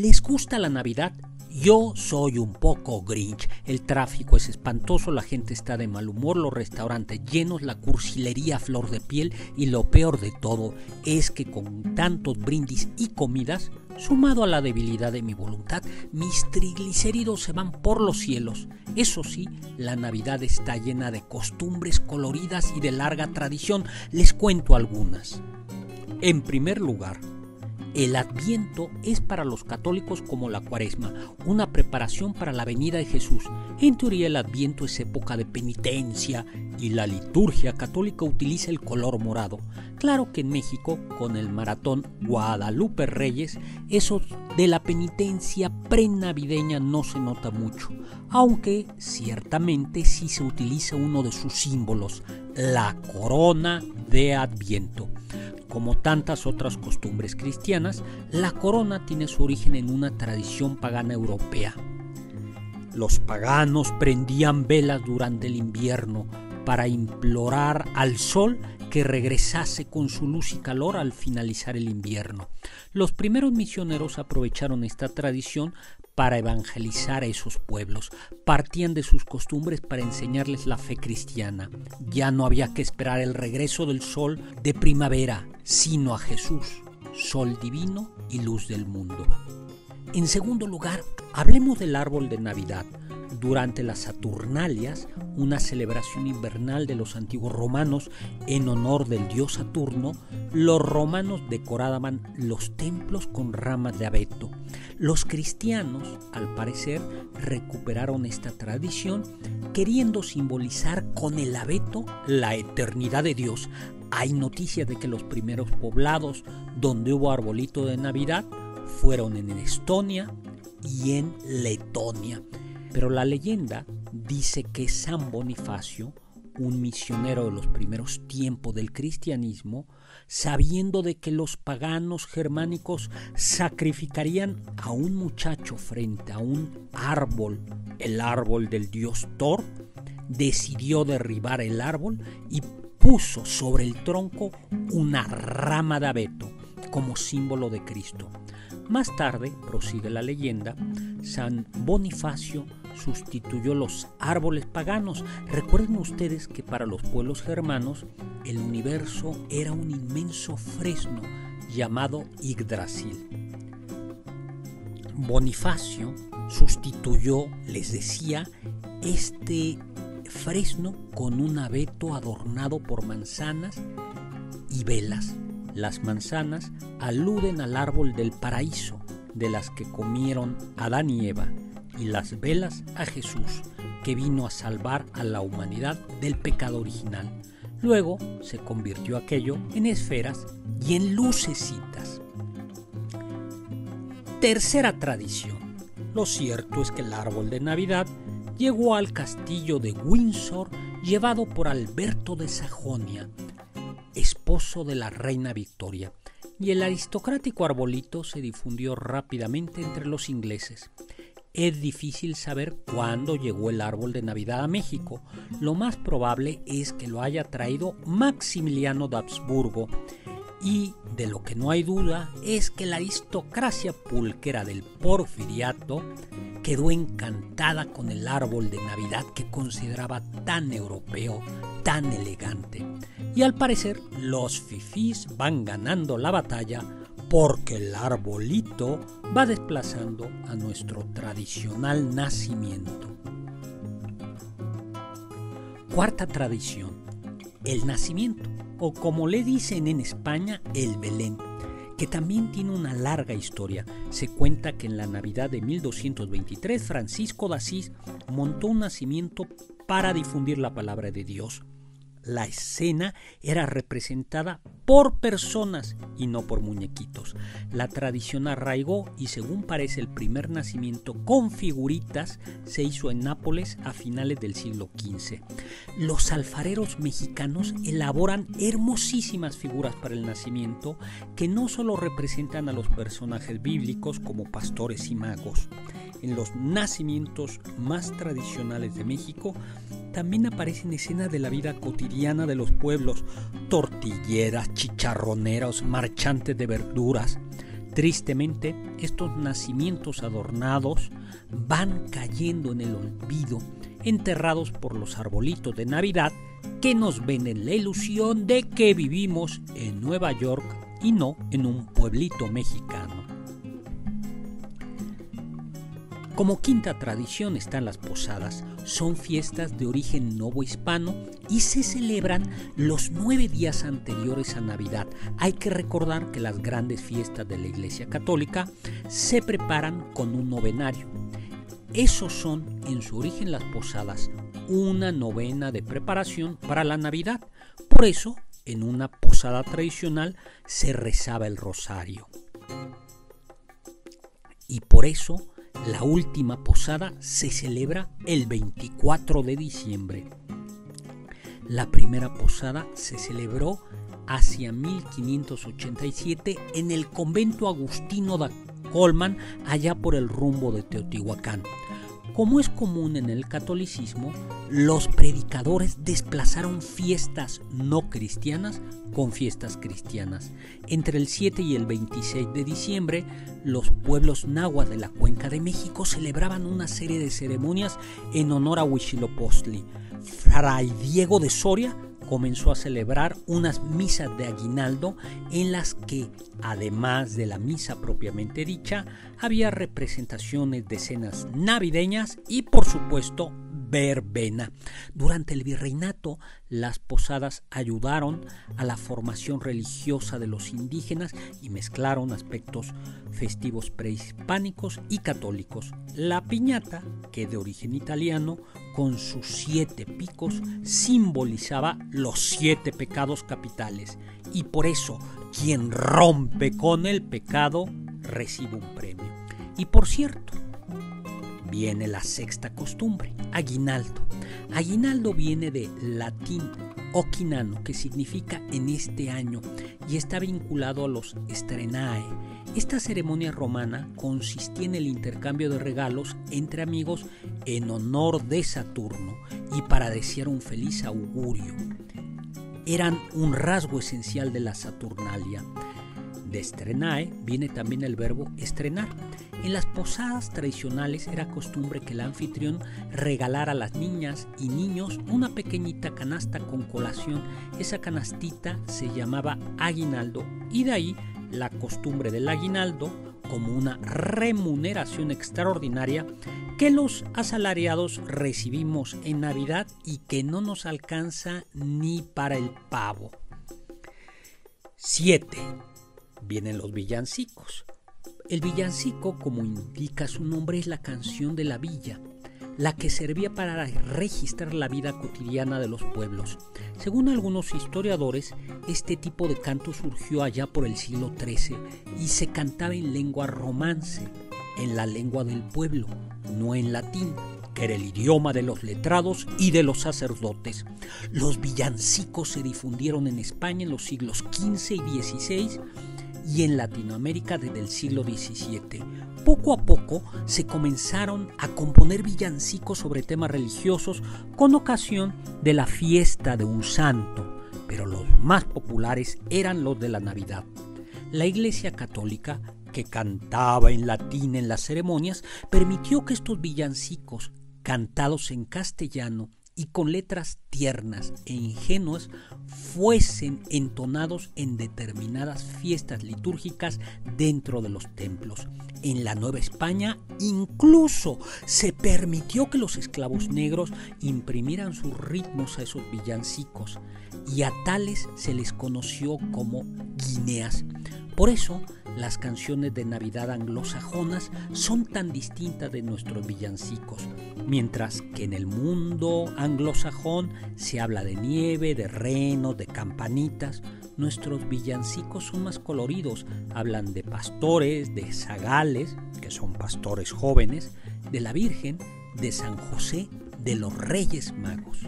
¿Les gusta la Navidad? Yo soy un poco Grinch. El tráfico es espantoso, la gente está de mal humor, los restaurantes llenos, la cursilería a flor de piel y lo peor de todo es que con tantos brindis y comidas, sumado a la debilidad de mi voluntad, mis triglicéridos se van por los cielos. Eso sí, la Navidad está llena de costumbres coloridas y de larga tradición. Les cuento algunas. En primer lugar, el Adviento es para los católicos como la Cuaresma, una preparación para la venida de Jesús. En teoría, el Adviento es época de penitencia y la liturgia católica utiliza el color morado. Claro que en México, con el maratón Guadalupe Reyes, eso de la penitencia prenavideña no se nota mucho, aunque ciertamente sí se utiliza uno de sus símbolos, la corona de Adviento. Como tantas otras costumbres cristianas, la corona tiene su origen en una tradición pagana europea. Los paganos prendían velas durante el invierno para implorar al sol que regresase con su luz y calor al finalizar el invierno. Los primeros misioneros aprovecharon esta tradición para evangelizar a esos pueblos. Partían de sus costumbres para enseñarles la fe cristiana. Ya no había que esperar el regreso del sol de primavera, sino a Jesús, sol divino y luz del mundo. En segundo lugar, hablemos del árbol de Navidad. Durante las Saturnalias, una celebración invernal de los antiguos romanos en honor del dios Saturno, los romanos decoraban los templos con ramas de abeto. Los cristianos, al parecer, recuperaron esta tradición queriendo simbolizar con el abeto la eternidad de Dios. Hay noticias de que los primeros poblados donde hubo arbolito de Navidad fueron en Estonia y en Letonia. Pero la leyenda dice que San Bonifacio, un misionero de los primeros tiempos del cristianismo, sabiendo de que los paganos germánicos sacrificarían a un muchacho frente a un árbol, el árbol del dios Thor, decidió derribar el árbol y puso sobre el tronco una rama de abeto como símbolo de Cristo. Más tarde, prosigue la leyenda, San Bonifacio sustituyó los árboles paganos. Recuerden ustedes que para los pueblos germanos el universo era un inmenso fresno llamado Yggdrasil. Bonifacio sustituyó, les decía, este fresno con un abeto adornado por manzanas y velas. Las manzanas aluden al árbol del paraíso, de las que comieron Adán y Eva, y las velas a Jesús, que vino a salvar a la humanidad del pecado original. Luego se convirtió aquello en esferas y en lucecitas. Tercera tradición. Lo cierto es que el árbol de Navidad llegó al castillo de Windsor llevado por Alberto de Sajonia, esposo de la reina Victoria, y el aristocrático arbolito se difundió rápidamente entre los ingleses. Es difícil saber cuándo llegó el árbol de Navidad a México. Lo más probable es que lo haya traído Maximiliano de Habsburgo, y de lo que no hay duda es que la aristocracia pulquera del Porfiriato quedó encantada con el árbol de Navidad que consideraba tan europeo, tan elegante. Y al parecer los fifís van ganando la batalla porque el arbolito va desplazando a nuestro tradicional nacimiento. Cuarta tradición, el nacimiento, o como le dicen en España, el Belén, que también tiene una larga historia. Se cuenta que en la Navidad de 1223 Francisco de Asís montó un nacimiento para difundir la palabra de Dios. La escena era representada por personas y no por muñequitos. La tradición arraigó y según parece el primer nacimiento con figuritas se hizo en Nápoles a finales del siglo XV. Los alfareros mexicanos elaboran hermosísimas figuras para el nacimiento que no solo representan a los personajes bíblicos como pastores y magos. En los nacimientos más tradicionales de México también aparecen escenas de la vida cotidiana de los pueblos: tortilleras, chicharroneros, marchantes de verduras. Tristemente, estos nacimientos adornados van cayendo en el olvido, enterrados por los arbolitos de Navidad que nos venden la ilusión de que vivimos en Nueva York y no en un pueblito mexicano. Como quinta tradición están las posadas. Son fiestas de origen novohispano y se celebran los 9 días anteriores a Navidad. Hay que recordar que las grandes fiestas de la Iglesia Católica se preparan con un novenario. Esos son, en su origen, las posadas, una novena de preparación para la Navidad. Por eso, en una posada tradicional se rezaba el rosario. Y por eso, la última posada se celebra el 24 de diciembre. La primera posada se celebró hacia 1587 en el convento agustino de Colman, allá por el rumbo de Teotihuacán. Como es común en el catolicismo, los predicadores desplazaron fiestas no cristianas con fiestas cristianas. Entre el 7 y el 26 de diciembre, los pueblos náhuatl de la Cuenca de México celebraban una serie de ceremonias en honor a Huitzilopochtli. Fray Diego de Soria comenzó a celebrar unas misas de aguinaldo en las que, además de la misa propiamente dicha, había representaciones de escenas navideñas y, por supuesto, verbena. Durante el virreinato, las posadas ayudaron a la formación religiosa de los indígenas y mezclaron aspectos festivos prehispánicos y católicos. La piñata, que de origen italiano, con sus 7 picos, simbolizaba los 7 pecados capitales, y por eso quien rompe con el pecado recibe un premio. Y por cierto, viene la sexta costumbre, aguinaldo. Aguinaldo viene de latín oquinano, que significa en este año, y está vinculado a los estrenae. Esta ceremonia romana consistía en el intercambio de regalos entre amigos en honor de Saturno y para desear un feliz augurio. Eran un rasgo esencial de la Saturnalia. De estrenae viene también el verbo estrenar. En las posadas tradicionales era costumbre que el anfitrión regalara a las niñas y niños una pequeñita canasta con colación. Esa canastita se llamaba aguinaldo, y de ahí la costumbre del aguinaldo como una remuneración extraordinaria que los asalariados recibimos en Navidad y que no nos alcanza ni para el pavo. 7. Vienen los villancicos. El villancico, como indica su nombre, es la canción de la villa, la que servía para registrar la vida cotidiana de los pueblos. Según algunos historiadores, este tipo de canto surgió allá por el siglo XIII y se cantaba en lengua romance, en la lengua del pueblo, no en latín, que era el idioma de los letrados y de los sacerdotes. Los villancicos se difundieron en España en los siglos XV y XVI y en Latinoamérica desde el siglo XVII. Poco a poco se comenzaron a componer villancicos sobre temas religiosos con ocasión de la fiesta de un santo, pero los más populares eran los de la Navidad. La Iglesia Católica, que cantaba en latín en las ceremonias, permitió que estos villancicos, cantados en castellano y con letras tiernas e ingenuas, fuesen entonados en determinadas fiestas litúrgicas dentro de los templos. En la Nueva España incluso se permitió que los esclavos negros imprimieran sus ritmos a esos villancicos, y a tales se les conoció como guineas. Por eso, las canciones de Navidad anglosajonas son tan distintas de nuestros villancicos. Mientras que en el mundo anglosajón se habla de nieve, de renos, de campanitas, nuestros villancicos son más coloridos. Hablan de pastores, de zagales, que son pastores jóvenes, de la Virgen, de San José, de los Reyes Magos.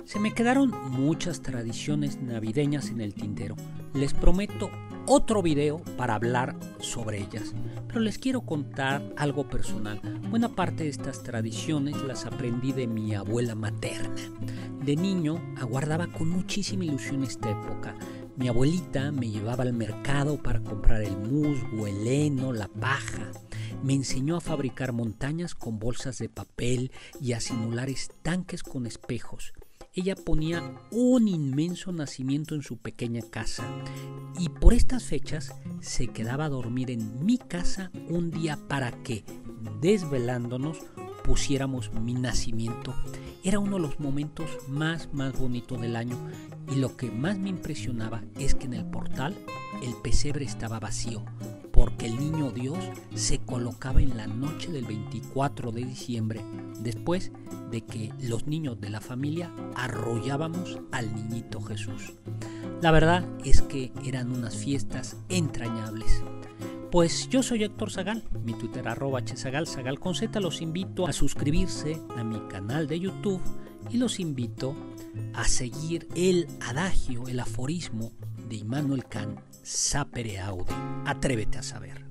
Se me quedaron muchas tradiciones navideñas en el tintero. Les prometo otro video para hablar sobre ellas, pero les quiero contar algo personal. Buena parte de estas tradiciones las aprendí de mi abuela materna. De niño aguardaba con muchísima ilusión esta época. Mi abuelita me llevaba al mercado para comprar el musgo, el heno, la paja. Me enseñó a fabricar montañas con bolsas de papel y a simular estanques con espejos. Ella ponía un inmenso nacimiento en su pequeña casa y por estas fechas se quedaba a dormir en mi casa un día para que, desvelándonos, pusiéramos mi nacimiento. Era uno de los momentos más bonitos del año y lo que más me impresionaba es que en el portal el pesebre estaba vacío porque el niño Dios se colocaba en la noche del 24 de diciembre, después de que los niños de la familia arrollábamos al niñito Jesús. La verdad es que eran unas fiestas entrañables. Pues yo soy Héctor Zagal, mi Twitter @hzagal, Zagal con Z. Los invito a suscribirse a mi canal de YouTube y los invito a seguir el adagio, el aforismo de Immanuel Kant, Sapere aude, atrévete a saber.